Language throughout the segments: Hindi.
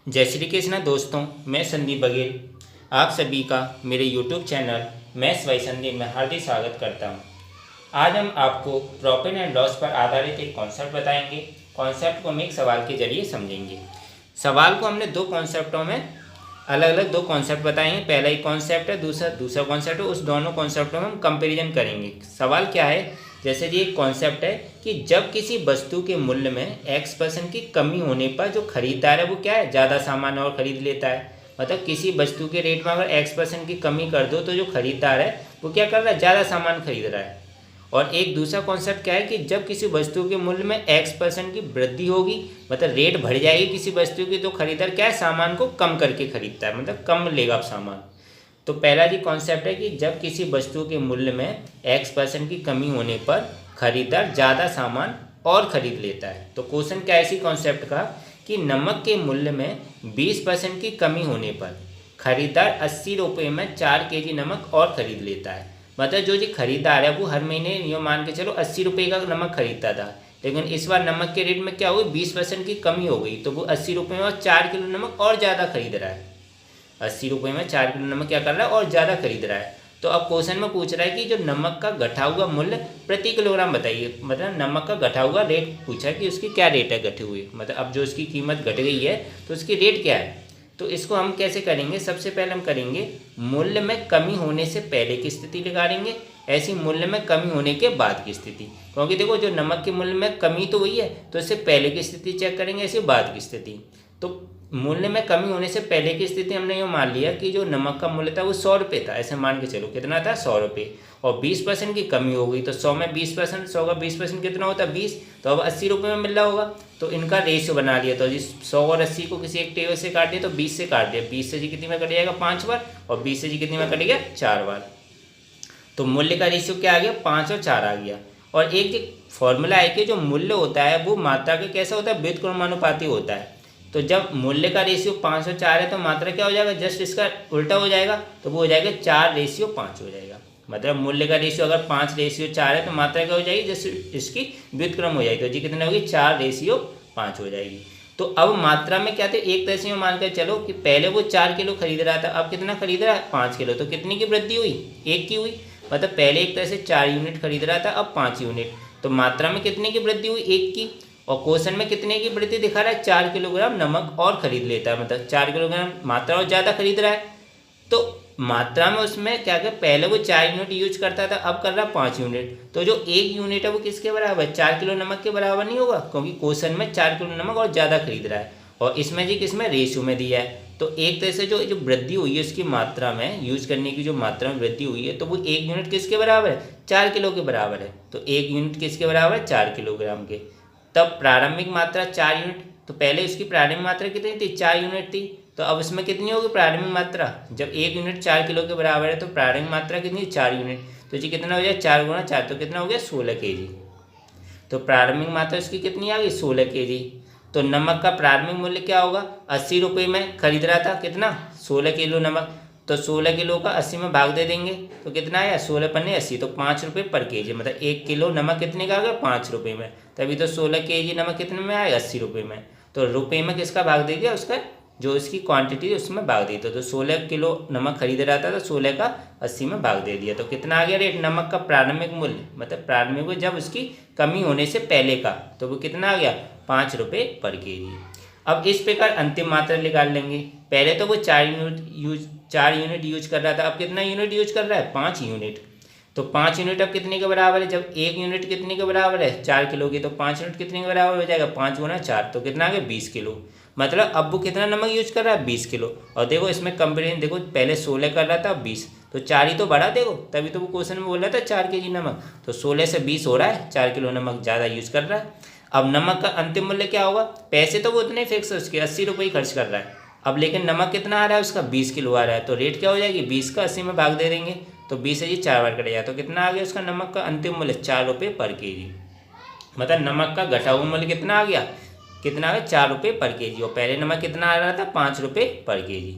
जय श्री कृष्ण दोस्तों, मैं संदीप बघेल आप सभी का मेरे YouTube channel maths by Sandeep में हार्दिक स्वागत करता हूं। आज हम आपको प्रॉफिट एंड लॉस पर आधारित एक कॉन्सेप्ट बताएंगे। कॉन्सेप्ट को हम एक सवाल के जरिए समझेंगे। सवाल को हमने दो कॉन्सेप्टों में अलग अलग दो कॉन्सेप्ट बताए हैं। पहला एक कॉन्सेप्ट है, दूसरा कॉन्सेप्ट है। उस दोनों कॉन्सेप्टों में हम कंपेरिजन करेंगे। सवाल क्या है, जैसे जी एक कॉन्सेप्ट है कि जब किसी वस्तु के मूल्य में X% की कमी होने पर जो खरीदार है वो क्या है, ज़्यादा सामान और ख़रीद लेता है। मतलब किसी वस्तु के रेट में अगर X% की कमी कर दो तो जो खरीदार है वो क्या कर रहा है, ज़्यादा सामान खरीद रहा है। और एक दूसरा कॉन्सेप्ट क्या है कि जब किसी वस्तु के मूल्य में X% की वृद्धि होगी, मतलब रेट बढ़ जाएगी किसी वस्तु की, तो खरीदार क्या है, सामान को कम करके खरीदता है, मतलब कम लेगा सामान। तो पहला जी कॉन्सेप्ट है कि जब किसी वस्तु के मूल्य में X% की कमी होने पर खरीदार ज़्यादा सामान और ख़रीद लेता है। तो क्वेश्चन क्या है इसी कॉन्सेप्ट का कि नमक के मूल्य में 20% की कमी होने पर खरीदार 80 रुपये में 4 kg नमक और ख़रीद लेता है। मतलब जो जी खरीदार है वो हर महीने ये मान के चलो 80 रुपये का नमक खरीदता था, लेकिन इस बार नमक के रेट में क्या हुई, 20% की कमी हो गई, तो वो 80 रुपये में 4 किलो नमक और ज़्यादा खरीद रहा है। 80 रुपये में 4 किलो नमक क्या कर रहा है, और ज़्यादा खरीद रहा है। तो अब क्वेश्चन में पूछ रहा है कि जो नमक का घटा हुआ मूल्य प्रति किलोग्राम बताइए। मतलब नमक का घटा हुआ रेट पूछा कि उसकी क्या रेट है घटे हुए, मतलब अब जो उसकी कीमत घट गई है तो उसकी रेट क्या है। तो इसको हम कैसे करेंगे, सबसे पहले हम करेंगे मूल्य में कमी होने से पहले की स्थिति निकालेंगे, ऐसी मूल्य में कमी होने के बाद की स्थिति। क्योंकि देखो जो नमक के मूल्य में कमी तो हुई है तो इससे पहले की स्थिति चेक करेंगे, ऐसे बाद की स्थिति। तो मूल्य में कमी होने से पहले की स्थिति हमने ये मान लिया कि जो नमक का मूल्य था वो 100 रुपये था, ऐसे मान के चलो कितना था, 100 रुपये, और 20% की कमी हो गई तो 100 में 20%, 100 का 20% कितना होता है, 20, तो अब 80 रुपये में मिल रहा होगा। तो इनका रेशियो बना लिया, तो जी 100 और 80 को किसी एक टेबल से काट दिया तो 20 से काट दिया, 20 से जी कितनी में कट जाएगा, 5 बार, और 20 से जी कितनी में कटेगा, 4 बार। तो मूल्य का रेशियो क्या आ गया, 5 और 4 आ गया। और एक जो फॉर्मूला है कि जो मूल्य होता है वो मात्रा का कैसा होता है, व्युत्क्रमानुपाती होता है। तो जब मूल्य का रेशियो 5 और 4 है तो मात्रा क्या हो जाएगा, जस्ट इसका उल्टा हो जाएगा, तो वो हो जाएगा 4:5 हो जाएगा। मतलब मूल्य का रेशियो अगर 5:4 है तो मात्रा क्या हो जाएगी, जस्ट इसकी व्युत्क्रम हो जाएगी, तो जी कितनी होगी, 4:5 हो जाएगी। तो अब मात्रा में क्या थे, एक तरह से मानकर चलो कि पहले वो 4 किलो खरीद रहा था, अब कितना खरीद रहा है, 5 किलो, तो कितनी की वृद्धि हुई, 1 की हुई। मतलब पहले एक तरह से 4 यूनिट खरीद रहा था, अब 5 यूनिट, तो मात्रा में कितने की वृद्धि हुई, 1 की। और क्वेश्चन में कितने की वृद्धि दिखा रहा है, 4 किलोग्राम नमक और खरीद लेता है, मतलब 4 किलोग्राम मात्रा और ज़्यादा खरीद रहा है। तो मात्रा में उसमें क्या क्या, पहले वो 4 यूनिट यूज करता था, अब कर रहा है 5 यूनिट, तो जो 1 यूनिट है वो किसके बराबर है, 4 किलो नमक के बराबर नहीं होगा, क्योंकि क्वेश्चन में 4 किलो नमक और ज़्यादा खरीद रहा है, और इसमें जी किसमें, रेशियो में दिया है। तो एक तरह से जो जो वृद्धि हुई है उसकी मात्रा में, यूज करने की जो मात्रा में वृद्धि हुई है, तो वो 1 यूनिट किसके बराबर है, 4 किलो के बराबर है। तो 1 यूनिट किसके बराबर है, 4 किलोग्राम के। तब प्रारंभिक मात्रा 4 यूनिट, तो पहले उसकी प्रारंभिक मात्रा कितनी थी, 4 यूनिट थी, तो अब इसमें कितनी होगी प्रारंभिक मात्रा, जब 1 यूनिट 4 किलो के बराबर है तो प्रारंभिक मात्रा कितनी, 4 यूनिट, तो जी कितना हो जाए, 4 गुणा 4, तो कितना हो गया, 16 kg। तो प्रारंभिक मात्रा उसकी कितनी आ गई, 16 kg। तो नमक का प्रारंभिक मूल्य क्या होगा, 80 रुपये में खरीद रहा था, कितना, 16 किलो नमक, तो 16 किलो का 80 में भाग दे देंगे तो कितना आया, 16 पन्ने 80, तो 5 रुपये पर केजी, मतलब 1 किलो नमक कितने का आ गया, 5 रुपये में। तभी तो 16 kg नमक कितने में आएगा, 80 रुपये में। तो रुपये में किसका भाग दे दिया, उसका जो इसकी क्वांटिटी उसमें भाग दी, तो 16 किलो नमक खरीद रहा था तो 16 का 80 में भाग दे दिया, तो कितना आ गया रेट, नमक का प्रारंभिक मूल्य, मतलब प्रारंभिक मूल्य जब उसकी कमी होने से पहले का, तो वो कितना आ गया, 5 रुपये पर केजी। अब इस प्रकार अंतिम मात्रा निकाल लेंगे। पहले तो वो 4 यूनिट यूज कर रहा था, अब कितना यूनिट यूज कर रहा है, 5 यूनिट। तो 5 यूनिट अब कितने के बराबर है, जब 1 यूनिट कितने के बराबर है, 4 किलो की, तो 5 यूनिट कितने के बराबर हो जाएगा, 5 गुना 4, तो कितना आ गया, 20 किलो। मतलब अब वो कितना नमक यूज कर रहा है, 20 किलो। और देखो इसमें कंपेरिजन देखो, पहले 16 कर रहा था, अब 20, तो 4 ही तो बढ़ा, देखो तभी तो वो क्वेश्चन में बोल रहा था 4 kg नमक, तो 16 से 20 हो रहा है, 4 किलो नमक ज़्यादा यूज कर रहा है। अब नमक का अंतिम मूल्य क्या होगा, पैसे तो वो उतने फिक्स है उसके, 80 रुपये ही खर्च कर रहा है, अब लेकिन नमक कितना आ रहा है उसका, 20 किलो आ रहा है, तो रेट क्या हो जाएगी, 20 का 80 में भाग दे देंगे, तो 20 से जी 4 बार कटेगा, तो कितना आ गया उसका नमक का अंतिम मूल्य, 4 रुपये पर केजी। मतलब नमक का घटा हुआ मूल्य कितना आ गया, कितना आ गया, 4 रुपये पर केजी, और पहले नमक कितना आ रहा था, 5 रुपये पर केजी।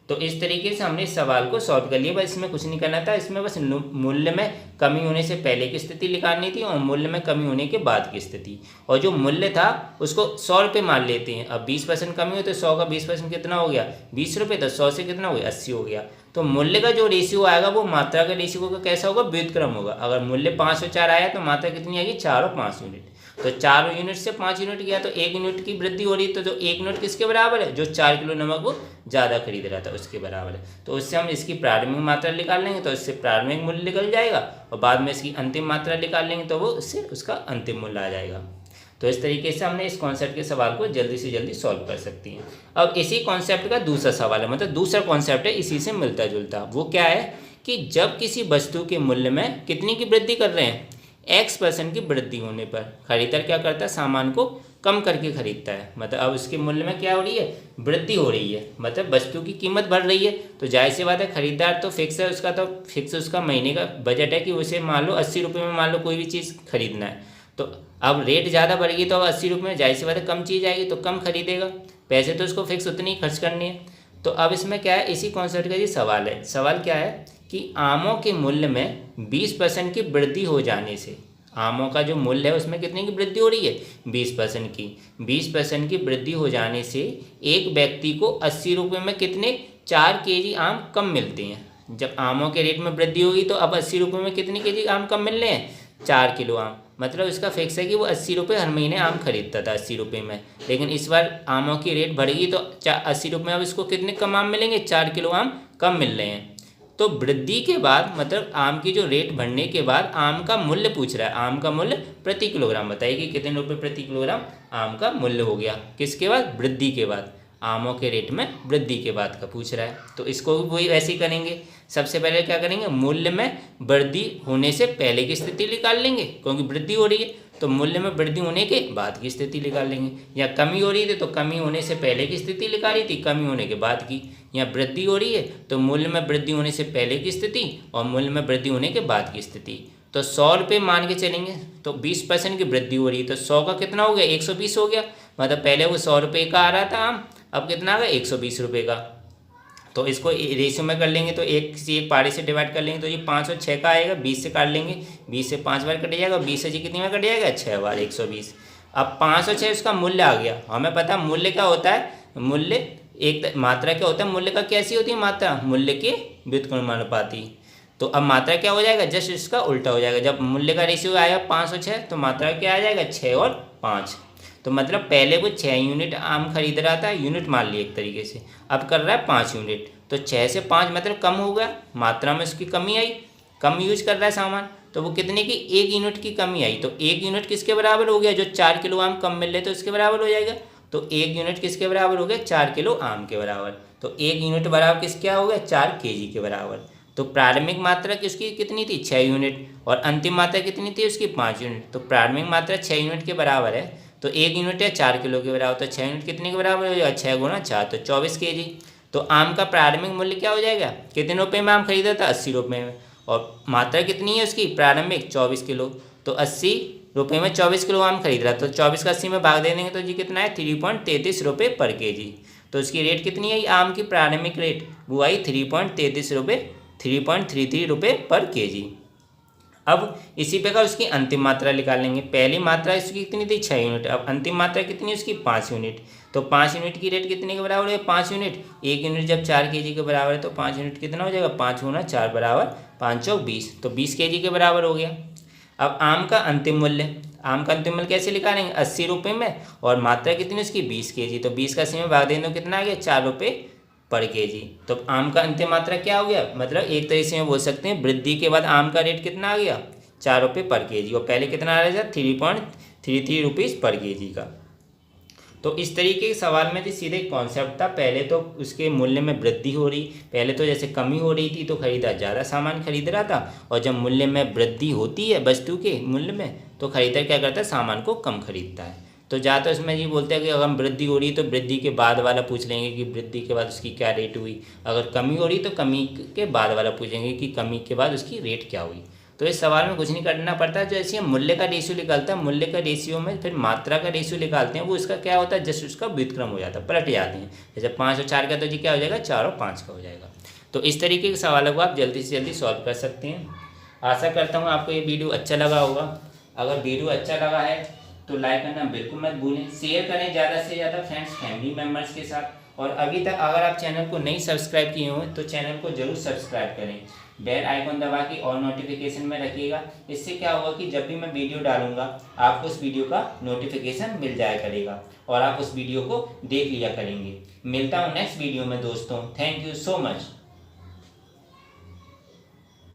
तो इस तरीके से हमने इस सवाल को सॉल्व कर लिया। बस इसमें कुछ नहीं करना था, इसमें बस मूल्य में कमी होने से पहले की स्थिति निकालनी थी और मूल्य में कमी होने के बाद की स्थिति। और जो मूल्य था उसको 100 रुपये मान लेते हैं। अब 20% कमी हो तो 100 का 20% कितना हो गया 20 रुपये, तो 100 से कितना हो गया 80 हो गया। तो मूल्य का जो रेशियो आएगा वो मात्रा का रेशियो का कैसा होगा, व्युत्क्रम होगा। अगर मूल्य 5 और 4 आया तो मात्रा कितनी आएगी 4 और 5 यूनिट। तो 4 यूनिट से 5 यूनिट गया तो 1 यूनिट की वृद्धि हो रही है। तो जो 1 यूनिट किसके बराबर है, जो 4 किलो नमक वो ज़्यादा खरीद रहा था उसके बराबर है। तो उससे हम इसकी प्रारंभिक मात्रा निकाल लेंगे तो इससे प्रारंभिक मूल्य निकल जाएगा और बाद में इसकी अंतिम मात्रा निकाल लेंगे तो वो उससे उसका अंतिम मूल्य आ जाएगा। तो इस तरीके से हमने इस कॉन्सेप्ट के सवाल को जल्दी से जल्दी सॉल्व कर सकती हैं। अब इसी कॉन्सेप्ट का दूसरा सवाल है, मतलब दूसरा कॉन्सेप्ट है इसी से मिलता जुलता। वो क्या है कि जब किसी वस्तु के मूल्य में कितनी की वृद्धि कर रहे हैं, X% की वृद्धि होने पर खरीदार क्या करता है, सामान को कम करके खरीदता है। मतलब अब उसके मूल्य में क्या हो रही है, वृद्धि हो रही है, मतलब वस्तु की कीमत बढ़ रही है। तो जाहिर सी बात है खरीदार तो फिक्स है उसका, तो फिक्स उसका महीने का बजट है कि उसे मान लो 80 रुपये में मान लो कोई भी चीज़ खरीदना है। तो अब रेट ज़्यादा बढ़ गई तो अब 80 रुपये में जाहिर सी बात है कम चीज़ आएगी तो कम खरीदेगा, पैसे तो उसको फिक्स उतनी ही खर्च करनी है। तो अब इसमें क्या है, इसी कॉन्सेप्ट का ये सवाल है। सवाल क्या है कि आमों के मूल्य में 20% की वृद्धि हो जाने से, आमों का जो मूल्य है उसमें कितने की वृद्धि हो रही है 20% की, 20% की वृद्धि हो जाने से एक व्यक्ति को 80 रुपये में कितने 4 केजी आम कम मिलते हैं। जब आमों के रेट में वृद्धि होगी तो अब 80 रुपये में कितने केजी आम कम मिल रहे हैं, 4 किलो आम। मतलब इसका फिक्स है कि वो 80 रुपये हर महीने आम खरीदता था 80 रुपये में, लेकिन इस बार आमों की रेट बढ़ेगी तो 80 रुपये में अब इसको कितने कम आम मिलेंगे, 4 किलो आम कम मिल रहे हैं। तो वृद्धि के बाद मतलब आम की जो रेट बढ़ने के बाद आम का मूल्य पूछ रहा है, आम का मूल्य प्रति किलोग्राम बताइए कि कितने रुपए प्रति किलोग्राम आम का मूल्य हो गया, किसके बाद, वृद्धि के बाद, आमों के रेट में वृद्धि के बाद का पूछ रहा है। तो इसको भी वही ऐसे ही करेंगे। सबसे पहले क्या करेंगे, मूल्य में वृद्धि होने से पहले की स्थिति निकाल लेंगे, क्योंकि वृद्धि हो रही है तो मूल्य में वृद्धि होने के बाद की स्थिति निकाल लेंगे। या कमी हो रही थी तो कमी होने से पहले की स्थिति निकाली थी, कमी होने के बाद की। या वृद्धि हो रही है तो मूल्य में वृद्धि होने से पहले की स्थिति और मूल्य में वृद्धि होने के बाद की स्थिति। तो 100 रुपये मान के चलेंगे तो 20% की वृद्धि हो रही है तो 100 का कितना हो गया 120 हो गया। मतलब पहले वो 100 रुपये का आ रहा था आम, अब कितना आ गया 120 रुपये का। तो इसको रेशियो में कर लेंगे तो एक पारी से डिवाइड कर लेंगे तो ये 5 और 6 का आएगा, 20 से काट लेंगे, 20 से 5 बार कट जाएगा, 20 से जी कितनी बार कट जाएगा 6 बार 120। अब 5 और 6 उसका मूल्य आ गया। हमें पता मूल्य क्या होता है, मूल्य एक मात्रा क्या होता है, मूल्य का कैसी होती है मात्रा, मूल्य के व्युत्क्रमानुपाती। तो अब मात्रा क्या हो जाएगा, जस्ट इसका उल्टा हो जाएगा। जब मूल्य का रेशियो आएगा 5 और 6 तो मात्रा क्या आ जाएगा 6 और 5। तो मतलब पहले वो 6 यूनिट आम खरीद रहा था, यूनिट मान लिया एक तरीके से, अब कर रहा है 5 यूनिट। तो 6 से 5 मतलब कम हो गया, मात्रा में उसकी कमी आई, कम यूज कर रहा है सामान। तो वो कितने की 1 यूनिट की कमी आई। तो 1 यूनिट किसके बराबर हो गया, जो 4 किलो आम कम मिल रहे तो उसके बराबर हो जाएगा। तो 1 यूनिट किसके बराबर हो गया 4 किलो आम के बराबर। तो 1 यूनिट बराबर किस क्या हो गया 4 केजी के बराबर। तो प्रारंभिक मात्रा किसकी कितनी थी 6 यूनिट और अंतिम मात्रा कितनी थी उसकी 5 यूनिट। तो प्रारंभिक मात्रा 6 यूनिट के बराबर है तो 1 यूनिट है 4 किलो के बराबर, तो 6 यूनिट कितने के बराबर हो जाएगा 6 गुना 4 तो 24 केजी। तो आम का प्रारंभिक मूल्य क्या हो जाएगा, कितने रुपए में आम खरीदा था 80 रुपये में, और मात्रा कितनी है उसकी प्रारंभिक 24 किलो। तो 80 रुपये में 24 किलो आम खरीद रहा, तो 24 का 80 में भाग दे देंगे तो जी कितना है 3.33 रुपये पर केजी। तो उसकी रेट कितनी आई, आम की प्रारंभिक रेट वो आई 3.33 रुपये 3.33 रुपये पर केजी। अब इसी प्रकार उसकी अंतिम मात्रा निकालेंगे। पहली मात्रा इसकी कितनी थी 6 यूनिट, अब अंतिम मात्रा कितनी उसकी 5 यूनिट। तो 5 यूनिट की रेट कितने के बराबर है 5 यूनिट, 1 यूनिट जब 4 केजी के बराबर है तो 5 यूनिट कितना हो जाएगा 5 गुना 4 बराबर 5 चौक 20, तो 20 केजी के बराबर हो गया। अब आम का अंतिम मूल्य, आम का अंतिम मूल्य कैसे निकालेंगे 80 रुपये में और मात्रा कितनी उसकी 20 केजी। तो 20 का 80 में भाग देंगे तो कितना आ गया 4 रुपये पर केजी। तो आम का अंतिम मात्रा क्या हो गया, मतलब एक तरीके से बोल सकते हैं वृद्धि के बाद आम का रेट कितना आ गया 4 रुपये पर केजी, और पहले कितना आ रहा था 3.33 रुपीज़ पर केजी का। तो इस तरीके के सवाल में जो सीधे कॉन्सेप्ट था, पहले तो उसके मूल्य में वृद्धि हो रही, पहले तो जैसे कमी हो रही थी तो खरीदार ज़्यादा सामान खरीद रहा था, और जब मूल्य में वृद्धि होती है वस्तु के मूल्य में तो खरीदार क्या करता है सामान को कम खरीदता है। तो ज़्यादातर उसमें ये बोलते हैं कि अगर वृद्धि हो रही है तो वृद्धि के बाद वाला पूछ लेंगे कि वृद्धि के बाद उसकी क्या रेट हुई, अगर कमी हो रही तो कमी के बाद वाला पूछेंगे कि कमी के बाद उसकी रेट क्या हुई। तो इस सवाल में कुछ नहीं करना पड़ता, जैसे मूल्य का रेशियो निकालता है, मूल्य का रेशियो में फिर मात्रा का रेशियो निकालते हैं, वो इसका क्या होता है, जस्ट उसका व्युत्क्रम हो जाता है, पलट जाते हैं। जैसे 5 और 4 का तो जी क्या हो जाएगा, 4 और 5 का हो जाएगा। तो इस तरीके के सवालों को आप जल्दी से जल्दी सॉल्व कर सकते हैं। आशा करता हूँ आपको ये वीडियो अच्छा लगा होगा। अगर वीडियो अच्छा लगा है तो लाइक करना बिल्कुल मत भूलें, शेयर करें ज़्यादा से ज़्यादा फ्रेंड्स फैमिली मेम्बर्स के साथ। और अभी तक अगर आप चैनल को नहीं सब्सक्राइब किए हों तो चैनल को जरूर सब्सक्राइब करें, बेल आइकन दबा के और नोटिफिकेशन में रखिएगा। इससे क्या होगा कि जब भी मैं वीडियो डालूंगा आपको उस वीडियो का नोटिफिकेशन मिल जाया करेगा और आप उस वीडियो को देख लिया करेंगे। मिलता हूँ नेक्स्ट वीडियो में दोस्तों। Thank you so much.